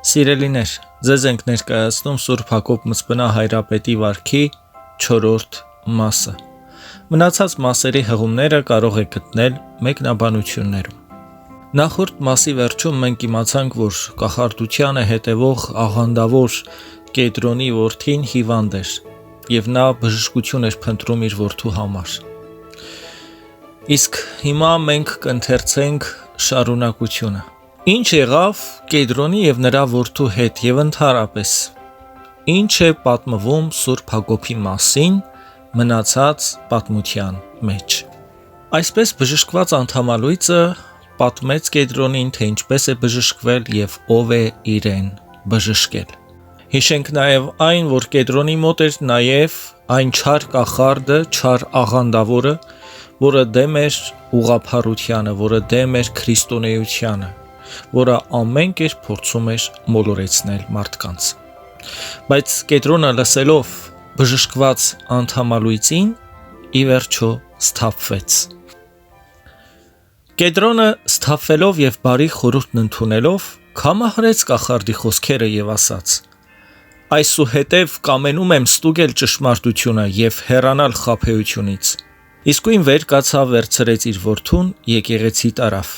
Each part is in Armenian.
Սիրելիներ, ձեզ ենք ներկայացնում Սուրբ Հակոբ Մզբնա Հայրապետի վարքի 4-րդ մասը։ Մնացած մասերի հղումները կարող եք գտնել մեկնաբանություններում։ Նախորդ մասի վերջում մենք իմացանք, որ կախարդությանը հետևող աղանդավոր Կեդրոնի որդին հիվանդ էր, և նա բժշկություն էր փնտրում իր որդու համար։ Իսկ հիմա մենք կընթերցենք շարունակությունը։ Ինչ եղավ Կեդրոնի և նրա որդու հետ և ընդհանրապես ինչ է պատմվում Սուրբ Հակոբի մասին մնացած պատմության մեջ։ Այսպես բժշկված անդամալույծը պատմեց Կեդրոնին, թե ինչպես է բժշկվել և ով է իրեն բժշկել։ Հիշենք նաև այն, որ Կեդրոնի մոտ էր նաև այն չար կախարդը, չար աղանդավորը, որը դեմ էր ուղղափառությանը, որը դեմ էր քրիստոնեությանը, որը ամեն կերպ փորձում էր մոլորեցնել մարդկանց։ Բայց Կեդրոնը լսելով բժշկված անդամալույծին, ի վերջո սթափվեց։ Կեդրոնը սթափվելով և բարի խորհուրդն ընդունելով, կամահարեց կախարդի խոսքերը և ասաց. «Այսուհետև կամենում եմ ստուգել ճշմարտությունը և հեռանալ խաբեությունից»։ Իսկույն վեր կացավ, վերցրեց իր որդուն, եկեղեցի տարավ,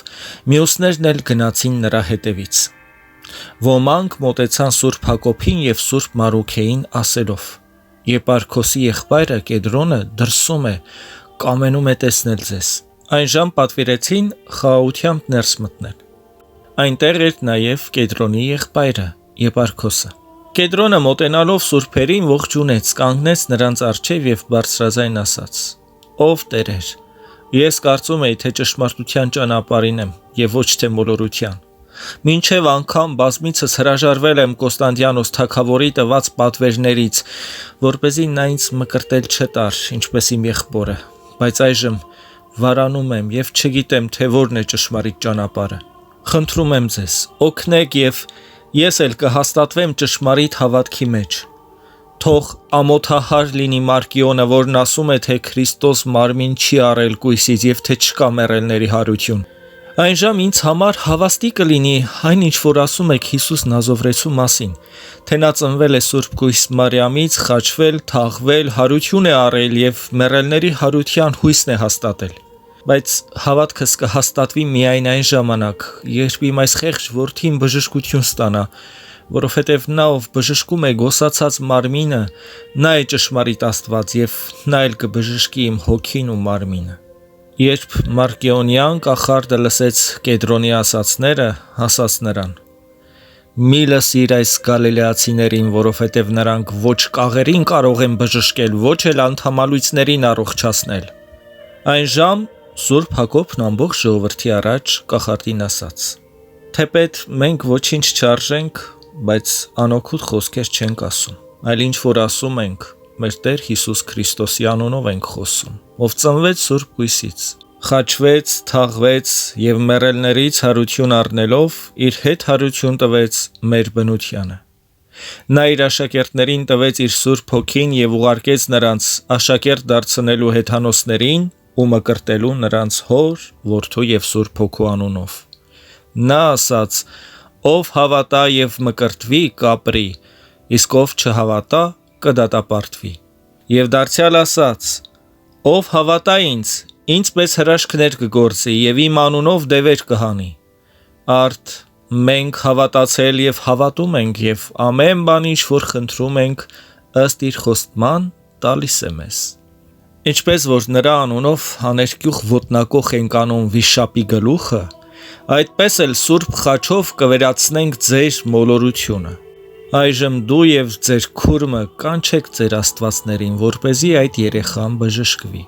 մյուսներն էլ գնացին նրա հետևից։ Ոմանք մոտեցան Սուրբ Հակոբին և Սուրբ Մարուքեին ասելով. «Եպարքոսի եղբայրը Կեդրոնը դրսում է, կամենում է տեսնել ձեզ»։ Այնժամ պատվիրեցին խաղաղությամբ ներս մտնել։ Այնտեղ էր նաև Կեդրոնի եղբայրը Եպարքոսը։ Կեդրոնը մոտենալով սուրբերին ողջունեց, կանգնեց նրանց առջև և բարձրաձայն ասաց. «Ով Տերեր, ես կարծում էի, թե ճշմարտության ճանապարհին եմ և ոչ թե մոլորության։ Մինչև անգամ բազմիցս հրաժարվել եմ Կոստանդիանոս թագավորի տված պատվերներից, որպեսզի նա ինձ մկրտել չտար, ինչպես իմ եղբորը, բայց այժմ վարանում եմ և չգիտեմ, թե որն է ճշմարիտ ճանապարհը։ Խնդրում եմ ձեզ, օգնեք և ես էլ կհաստատվեմ ճշմարիտ հավատքի մեջ։ Թող ամոթահար լինի Մարկիոնը, որն ասում է, թե Քրիստոս մարմին չի առել կույսից և թե չկա մեռելների հարություն։ Այնժամ ինձ համար հավաստի կլինի այն, ինչ որ ասում եք Հիսուս Նազովրեցու մասին, թե նա ծնվել է Սուրբ Կույս Մարիամից, խաչվել, թաղվել, հարություն է առել և մեռելների հարության հույսն է հաստատել։ Բայց հավատքս կհաստատվի միայն այն ժամանակ, երբ իմ այս խեղճ որդին բժշկություն ստանա, որովհետև նա, ով բժշկում է գոսացած մարմինը, նա է ճշմարիտ Աստված և նա էլ կբժշկի իմ հոգին ու մարմինը»։ Երբ Մարկիոնյան կախարդը լսեց Կեդրոնի ասացները, ասաց նրան. «Մի լսիր այս գալիլեացիներին, որովհետև նրանք ոչ կաղերին կարող են բժշկել, ոչ էլ անդամալույծներին առողջացնել»։ Այնժամ Սուրբ Հակոբն ամբողջ ժողովրդի առաջ կախարդին ասաց. «Թեպետ մենք ոչինչ չարժենք, բայց անօգուտ խոսքեր չենք ասում, այլ ինչ որ ասում ենք, մեր Տեր Հիսուս Քրիստոսի անունով ենք խոսում, ով ծնվեց Սուրբ Կույսից, խաչվեց, թաղվեց և մեռելներից հարություն առնելով իր հետ հարություն տվեց մեր բնությանը։ Նա իր աշակերտներին տվեց իր Սուրբ Հոգին և ուղարկեց նրանց աշակերտ դարձնելու հեթանոսներին ու մկրտելու նրանց Հոր, Որդու և Սուրբ Հոգու անունով։ Նա ասաց. ով հավատա և մկրտվի, կապրի, իսկ ով չհավատա, կդատապարտվի։ Եվ դարձյալ ասաց. ով հավատա ինձ պես հրաշքներ կգործի և իմ անունով դևեր կհանի։ Արդ մենք հավատացել և հավատում ենք և ամեն բան, ինչ որ խնդրում ենք, ըստ իր խոստման տալիս է մեզ։ Ինչպես որ նրա անունով աներկյուղ ոտնակոխ ենք անում վիշապի գլուխը, այդպես էլ Սուրբ խաչով կվերացնենք ձեր մոլորությունը։ Այժմ դու և ձեր քուրմը կանչեք ձեր աստվածներին, որպեսզի այդ երեխան բժշկվի։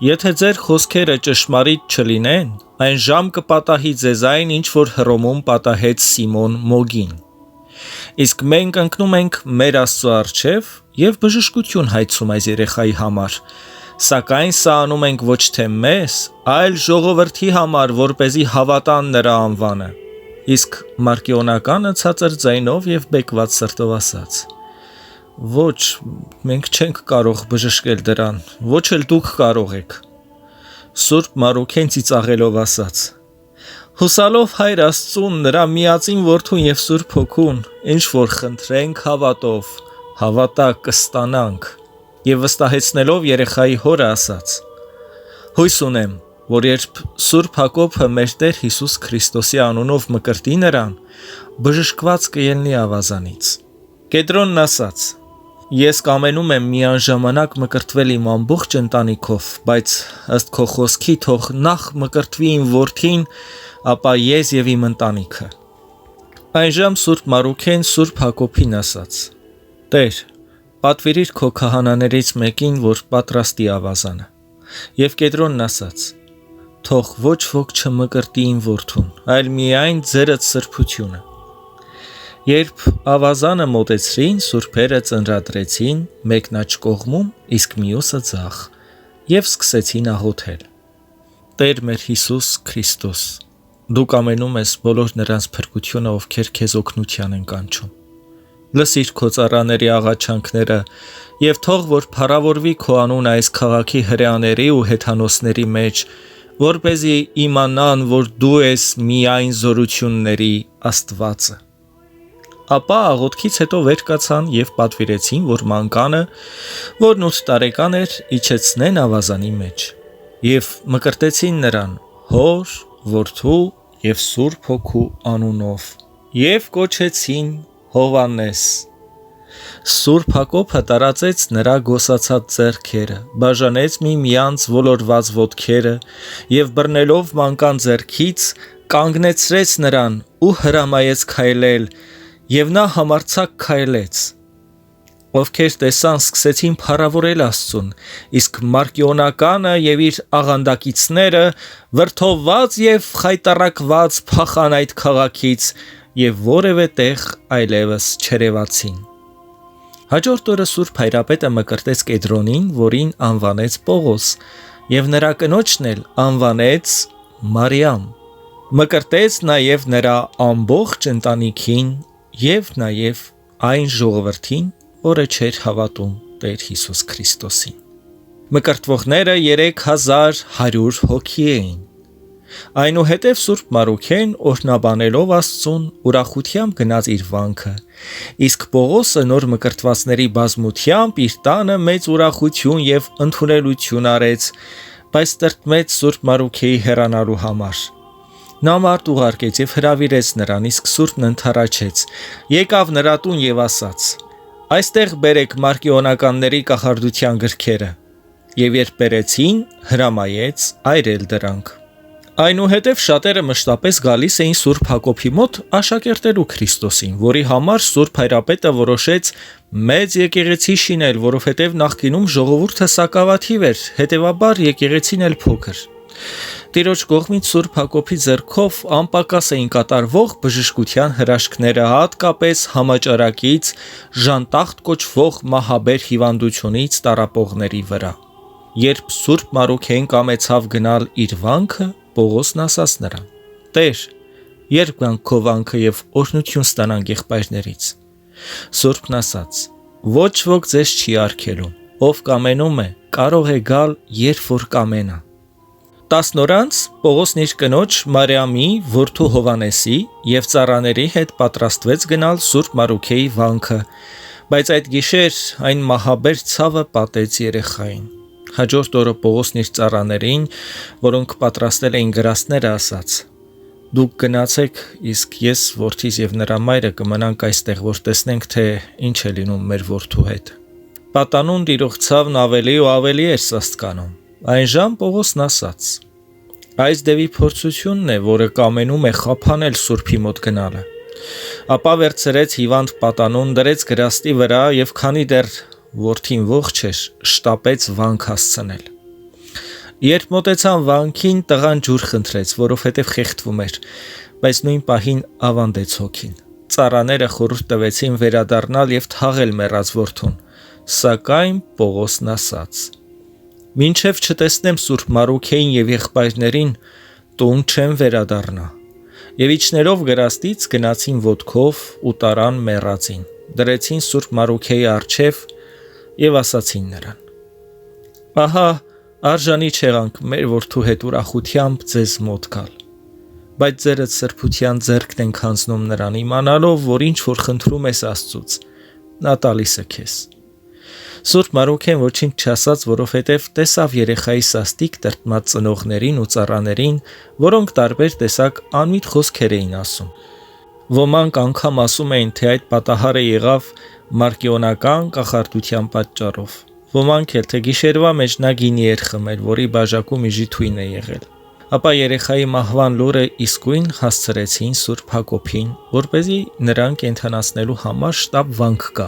Եթե ձեր խոսքերը ճշմարիտ չլինեն, այն ժամ կպատահի ձեզ այն, ինչ որ Հռոմում պատահեց Սիմոն Մոգին։ Իսկ մենք ընկնում ենք մեր Աստծո առջև և բժշկություն հայցում այս երեխայի համար, սակայն սա անում ենք ոչ թե մեզ, այլ ժողովրդի համար, որպեսզի հավատան նրա անվանը։ Իսկ Մարկիոնականը ցածր ձայնով և բեկված սրտով ասաց. «Ոչ, մենք չենք կարող բժշկել դրան, ոչ էլ դուք կարող եք»։ Սուրբ Մարուքեն ծիծաղելով ասաց. Հուսալով Հայր Աստծուն, նրա միածին որդուն եւ Սուրբ Հոգուն, ինչ որ խնդրենք հավատով, հավատա կստանանք, եւ վստահեցնելով երեխայի հորը ասաց. Հույս ունեմ, որ երբ Սուրբ Հակոբը մեր Տեր Հիսուս Քրիստոսի անունով մկրտի նրան, բժշկված կելնի ավազանից։ Կեդրոնն ասաց. Ես կամենում եմ միանժամանակ մկրտվել իմ ամբողջ ընտանիքով, բայց ըստ քո խոսքի թող նախ մկրտվի իմ որդին, ապա ես եւ իմ ընտանիքը։ Այժմ Սուրբ Մարուքեն Սուրբ Հակոբին ասաց. Տեր, պատվիրիր քո քահանաներից մեկին, որ պատրաստի ավազանը։ Եվ Կեդրոնն ասաց. Թող ոչ ոք չմկրտի իմ որդուն, այլ միայն ձերդ սրբությունը։ Երբ ավազանը մոտեցրին, սուրբերը ծնրադրեցին, մեկն աջ կողմում, իսկ մյուսը ձախ, եւ սկսեցին աղոթել. Տեր մեր Հիսուս Քրիստոս, դու կամենում ես բոլոր նրանց փրկությունը, ովքեր քեզ օգնության են կանչում։ Լսիր քո ծառաների աղաչանքները եւ թող որ փառավորվի քո անունը այս քաղաքի հրեաների ու հեթանոսների մեջ, որպեսզի իմանան, որ դու ես միայն զորությունների Աստվածը։ Ապա աղոթքից հետո վեր կացան եւ պատվիրեցին, որ մանկանը, որն 8 տարեկան էր, իջեցնեն ավազանի մեջ։ Եվ մկրտեցին նրան Հոր, Որդու եւ Սուրբ Հոգու անունով եւ կոչեցին Հովանես։ Սուրբ Հակոբը տարածեց նրա գոսացած ձեռքերը, բաժանեց միմյանց ոլորված ոտքերը եւ բռնելով մանկան ձեռքից կանգնեցրեց նրան ու հրամայեց քայլել, եւ նա համարձակ քայլեց։ Ովքեր տեսան, սկսեցին փառավորել Աստծուն, իսկ Մարկիոնականը եւ իր աղանդակիցները վրդովված եւ խայտառակված փախան այդ քաղաքից եւ որևէ տեղ այլևս չերևացին։ Հաջորդ օրը Սուրբ Հայրապետը մկրտեց Կեդրոնին, որին անվանեց Պողոս, եւ նրա կնոջն էլ անվանեց Մարիամ։ Մկրտեց նաեւ նրա ամբողջ ընտանիքին եւ նաեւ այն ժողովրդին, որը չէր հավատում Տեր Հիսուս Քրիստոսին։ Մկրտվողները 3100 հոգի էին։ Այնուհետև Սուրբ Մարուքեն օրհնաբանելով Աստծուն ուրախությամբ գնաց իր վանքը, իսկ Պողոսը նոր մկրտվածների բազմությամբ իր տանը մեծ ուրախություն եւ ընդունելություն արեց, բայց տրտմեց Սուրբ Մարուքեի հեռանալու համար։ Նա մարդ ուղարկեց եւ հրավիրեց նրան, իսկ Սուրբն ընդառաջեց, եկավ նրա տուն եւ ասաց. Այստեղ բերեք Մարկիոնականների կախարդության գրքերը։ Եվ երբ բերեցին, հրամայեց այրել դրանք։ Այնուհետև շատերը մշտապես գալիս էին Սուրբ Հակոբի մոտ աշակերտելու Քրիստոսին, որի համար Սուրբ Հայրապետը որոշեց մեծ եկեղեցի շինել, որովհետև նախկինում ժողովուրդը սակավաթիվ էր, հետևաբար եկեղեցին էլ փոքր։ Տիրոջ կողմից Սուրբ Հակոբի ձեռքով անպակաս էին կատարվող բժշկության հրաշքները, հատկապես համաճարակից, ժանտախտ կոչվող մահաբեր հիվանդությունից տառապողների վրա։ Երբ Սուրբ Մարուքեն կամեցավ գնալ իր վանքը, Պողոսն ասաց նրան. Տեր, երբ գանք քո վանքը եւ օրհնություն ստանանք եղբայրներից։ Սուրբն ասաց. Ոչ ոք ձեզ չի արգելում, ով կամենում է, կարող է գալ, երբ որ կամենա։ 10 օր անց Պողոսն իր կնոջ Մարիամի, որդու Հովանեսի եւ ծառաների հետ պատրաստվեց գնալ Սուրբ Մարուքեի վանքը, բայց այդ գիշեր այն մահաբեր ցավը պատեց երեխային։ Հաջորդ օրը Պողոսն իր ծառաներին, որոնք պատրաստել էին գրաստները, ասաց. Դուք գնացեք, իսկ ես որդիս եւ նրա մայրը կմնանք այստեղ, որ տեսնենք, թե ինչ է լինում մեր որդու հետ։ Պատանուն տիրող ցավն ավելի ու ավելի էր սաստկանում։ Այնժամ Պողոսն ասաց. Այս դեպի փորձությունն է, որը կամենում է խափանել Սուրբի մոտ գնալը։ Ապա վերցրեց հիվանդ պատանուն, դրեց գրաստի վրա եւ քանի դեռ որդին ողջ էր, շտապեց վանք հասցնել։ Երբ մոտեցան վանքին, տղան ջուր խնդրեց, որովհետև խեղդվում էր, բայց նույն պահին ավանդեց հոգին։ Ծառաները խորհուրդ տվեցին վերադառնալ եւ թաղել մեռած որդուն, սակայն Պողոսն ասաց. Մինչև չտեսնեմ Սուրբ Մարուքեին եւ եղբայրներին, տուն չեմ վերադառնա։ Եվ իջնելով գրաստից գնացին ոտքով ու տարան մեռածին, դրեցին Սուրբ Մարուքեի առջև եւ ասացին նրան. Ահա արժանի չեղանք մեր որդու հետ ուրախությամբ ձեզ մոտ գալ, բայց ձերդ սրբության ձեռքն ենք հանձնում նրան, իմանալով, որ ինչ որ խնդրում ես Աստծուց, նա տալիս է քեզ։ Սուրբ Մարուքեն ոչինչ չասաց, որովհետև տեսավ երեխայի սաստիկ տրտմած ծնողներին ու ծառաներին, որոնք տարբեր տեսակ անմիտ խոսքեր էին ասում։ Ոմանք անգամ ասում էին, թե այդ պատահարը եղավ մարկիոնական կախարդության պատճառով։ Ոմանք էլ, թե գիշերվա մեջ նա գինի էր խմել, որի բաժակում իժի թույն է եղել։ Ապա երեխայի մահվան լուրը իսկույն հասցրեցին Սուրբ Հակոբին, որպեսզի նրան կենդանացնելու համար շտապ վանք կա,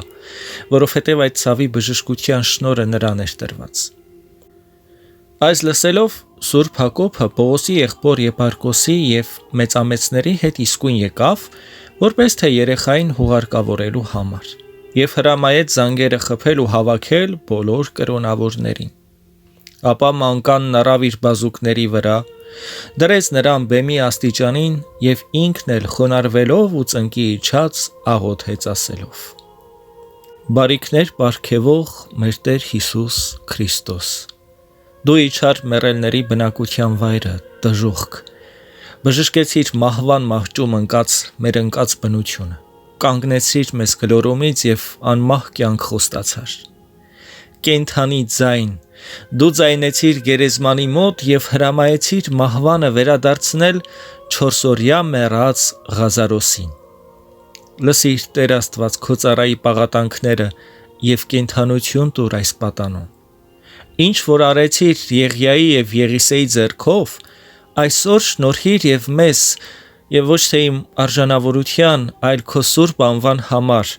որովհետև այդ ցավի բժշկության շնորհը նրան էր տրված։ Այս լսելով Սուրբ Հակոբը Պողոսի եղբոր Եփարկոսի եւ մեծամեծների հետ իսկույն եկավ, որպես թե երեխային հուղարկավորելու համար, եւ հրամայեց զանգերը խփել ու հավաքել բոլոր կրոնավորներին։ Ապա մանկանն առավ իր բազուկների վրա, դրեց նրան բեմի աստիճանին եւ ինքն էլ խոնարհվելով ու ծնկի իջած աղոթեց ասելով. Բարիքներ պարգևող մեր Տեր Հիսուս Քրիստոս, դու իջար մեռելների բնակության վայրը, դժոխք, բժշկեցիր մահվան մահճում ընկած մեր ընկած բնությունը, կանգնեցիր մեզ գլորումից եւ անմահ կյանք խոստացար։ Կենթանի ձայն, դու ձայնեցիր գերեզմանի մոտ եւ հրամայեցիր մահվանը վերադարձնել չորսօրյա մեռած Ղազարոսին։ Լսիր Տեր Աստված քո ծառայի պաղատանքները եւ կենթանություն տուր այս պատանուն։ Ինչ որ արեցիր Եղիայի եւ Եղիսեի ձեռքով, այսօր շնորհիր եւ մեզ եւ ոչ թե իմ արժանավորության, այլ քո սուրբ անվան համար,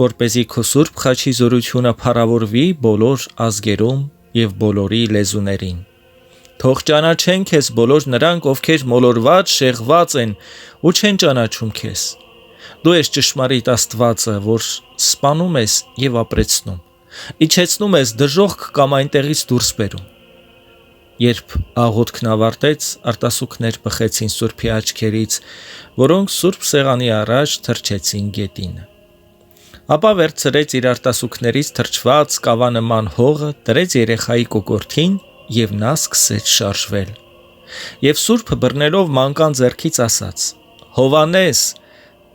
որպեսզի քո սուրբ խաչի զորությունը փառավորվի բոլոր ազգերում եւ բոլորի լեզուներին։ Թող ճանաչեն քեզ բոլոր նրանք, ովքեր մոլորված, շեղված են ու չեն ճանաչում քեզ։ Դու ես ճշմարիտ Աստվածը, որ սպանում ես եւ ապրեցնում, իջեցնում ես դժոխք կամ այնտեղից դուրս բերում։ Երբ աղոթքն ավարտեց, արտասուքներ բխեցին Սուրբի աչքերից, որոնք Սուրբ սեղանի առաջ թրջեցին գետինը։ Ապա վերցրեց իր արտասուքներից թրջված կավանման հողը, դրեց երեխայի կոկորդին եւ նա սկսեց շարժվել։ Եվ Սուրբը բռնելով մանկան ձեռքից ասաց. Հովանես,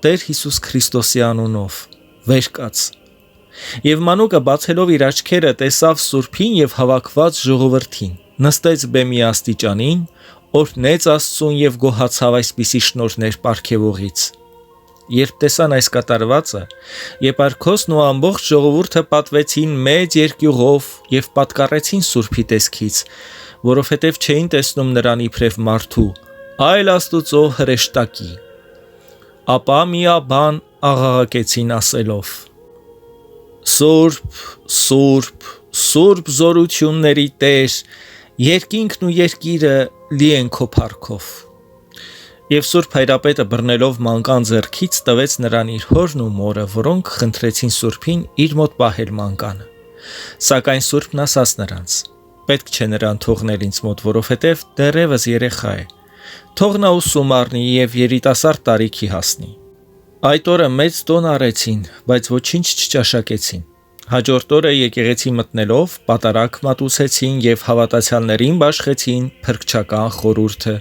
Տեր Հիսուս Քրիստոսի անունով, վեր կաց։ Եվ մանուկը բացելով իր աչքերը տեսավ Սուրբին եւ հավաքված ժողովրդին, նստեց բեմի աստիճանին, օրհնեց Աստծուն եւ գոհացավ այսպիսի շնորհներ պարգևողից։ Երբ տեսան այս կատարվածը, Եփարքոսն ու ամբողջ ժողովուրդը պատվեցին մեծ երկյուղով եւ պատկառեցին Սուրբի տեսքից, որովհետեւ չէին տեսնում նրան իբրև մարդու, այլ Աստուծո հրեշտակի։ Ապա միաբան աղաղակեցին ասելով. Սուրբ, Սուրբ, Սուրբ զորությունների Տեր, երկինքն ու երկիրը լի են քո փառքով։ Եվ Սուրբ Հայրապետը բռնելով մանկան ձեռքից տվեց նրան իր հորն ու մորը, որոնք խնդրեցին Սուրբին իր մոտ պահել մանկանը։ Սակայն Սուրբն ասաց նրանց. պետք չէ նրան թողնել ինձ մոտ, որովհետև դեռևս երեխա է։ Թող նա ուսում առնի եւ երիտասարդ տարիքի հասնի։ Այդ օրը մեծ տոն արեցին, բայց ոչինչ չճաշակեցին։ Հաջորդ օրը եկեղեցի մտնելով պատարագ մատուցեցին եւ հավատացյալներին բաշխեցին փրկչական խորհուրդը,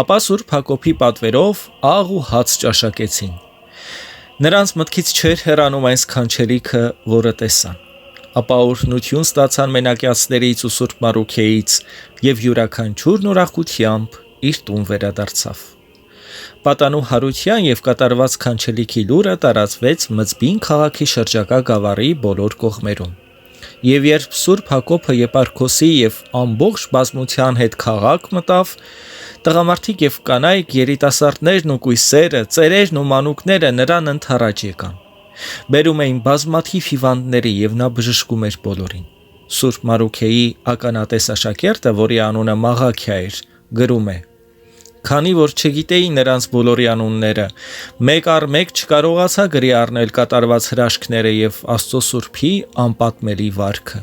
ապա Սուրբ Հակոբի պատվերով աղ ու հաց ճաշակեցին։ Նրանց մտքից չէր հեռանում այն սքանչելիքը, որը տեսան։ Ապա օրհնություն ստացան մենակյացներից ու Սուրբ Մարուքեից եւ յուրաքանչյուրն ուրախությամբ իր տուն վերադարձավ։ Պատանու հարության եւ կատարված քանչելիքի լուրը տարածվեց Մծբին քաղաքի շրջակա գավառի բոլոր կողմերում։ Եվ երբ Սուրբ Հակոբը Եփարքոսի եւ ամբողջ բազմության հետ քաղաք մտավ, տղամարդիկ եւ կանայք, երիտասարդներն ու կույսերը, ծերերն ու մանուկները նրան ընդառաջ եկան։ Բերում էին բազմաթիվ հիվանդների եւ նա բժշկում էր բոլորին։ Սուրբ Մարուքեի ականատես աշակերտը, որի անունը Մաղաքիա էր, գրում է. Քանի որ չգիտեի նրանց բոլորի անունները, մեկ առ մեկ չկարողացա գրի առնել կատարված հրաշքները եւ Աստծո Սուրբի անպատմելի վարքը։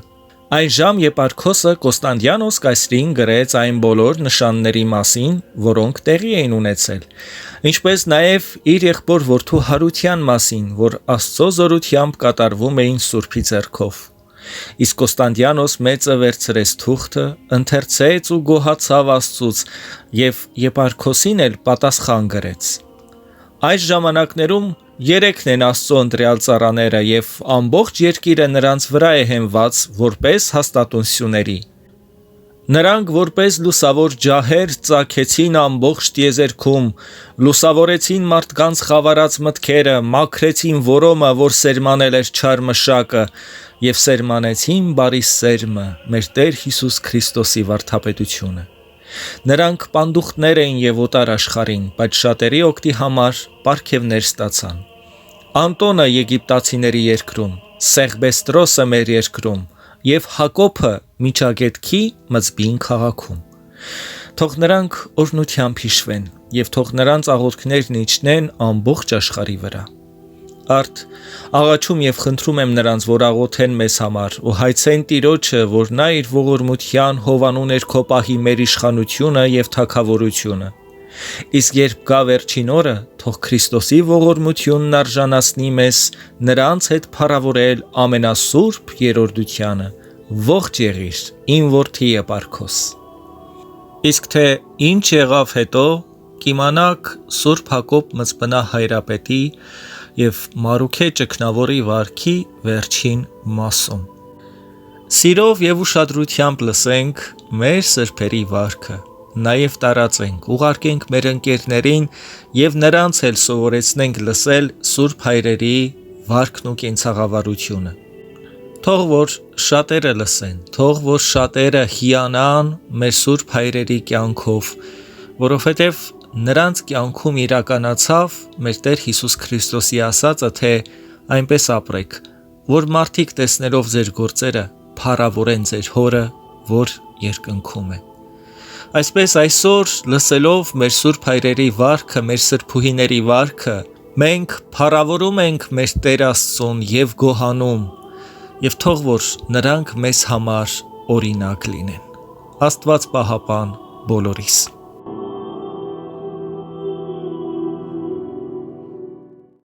Այն ժամ Եփարքոսը Կոստանդիանոս կայսրին գրեց այն բոլոր նշանների մասին, որոնք տեղի էին ունեցել, ինչպես նաև իր եղբոր որդու հարության մասին, որ Աստծո զորությամբ կատարվում էին Սուրբի ձեռքով։ Իսկ Կոստանդիանոս մեծը վերցրեց թուղթը, ընթերցեց ու գոհացավ Աստծուց եւ Եպարքոսին էլ պատասխան գրեց. Այս ժամանակներում երեքն են Աստծո ընտրյալ ծառաները եւ ամբողջ երկիրը նրանց վրա է հենված որպես հաստատուն սյուների։ Նրանք որպես լուսավոր ջահեր ծագեցին ամբողջ տիեզերքում, լուսավորեցին մարդկանց խավարած մտքերը, մաքրեցին որոմը, որ սերմանել էր չար մշակը, եւ սերմանեցին բարի սերմը, մեր Տեր Հիսուս Քրիստոսի վարդապետությունը։ Նրանք պանդուխտներ էին եւ օտար աշխարհին, բայց շատերի օգտի համար պարգևներ ստացան։ Անտոնը Եգիպտացիների երկրում, Սեղբեստրոսը մեր երկրում եւ Հակոբը Միջագետքի Մծբին քաղաքում։ Թող նրանք օրհնությամբ հիշվեն եւ թող նրանց աղոթքներն իջնեն ամբողջ աշխարհի վրա։ Արդ աղաչում եւ խնդրում եմ նրանց, որ աղոթեն մեզ համար ու հայցեն Տիրոջը, որ նա իր ողորմության հովանու ներքո պահի մեր իշխանությունը եւ թագավորությունը։ Իսկ երբ գա վերջին օրը, թող Քրիստոսի ողորմությունն արժանացնի մեզ նրանց հետ փառավորել ամենասուրբ երրորդությանը։ Ողջ եղիր, իմ որդի Եպարքոս։ Իսկ թե ինչ եղավ հետո, կիմանաք Սուրբ Հակոբ Մծբնա հայրապետի եւ Մարուքե ճգնավորի վարքի վերջին մասում։ Սիրով եւ ուշադրությամբ լսենք մեր սրբերի վարքը, նաեւ տարածենք, ուղարկենք մեր ընկերներին եւ նրանց էլ սովորեցնենք լսել Սուրբ հայրերի վարքն ու կենցաղավարությունը։ Թող որ շատերը լսեն, թող որ շատերը հիանան մեր Սուրբ հայրերի կյանքով, որովհետև նրանց կյանքում իրականացավ մեր Տեր Հիսուս Քրիստոսի ասածը, թե այնպես ապրեք, որ մարդիկ տեսնելով ձեր գործերը փառավորեն ձեր հորը, որ երկնքում է։ Այսպես այսօր լսելով մեր Սուրբ հայրերի վարքը, մեր սրբուհիների վարքը, մենք փառավորում ենք մեր Տեր Աստծուն եւ գոհանում, եւ թող որ նրանք մեզ համար օրինակ լինեն։ Աստված պահապան բոլորիս։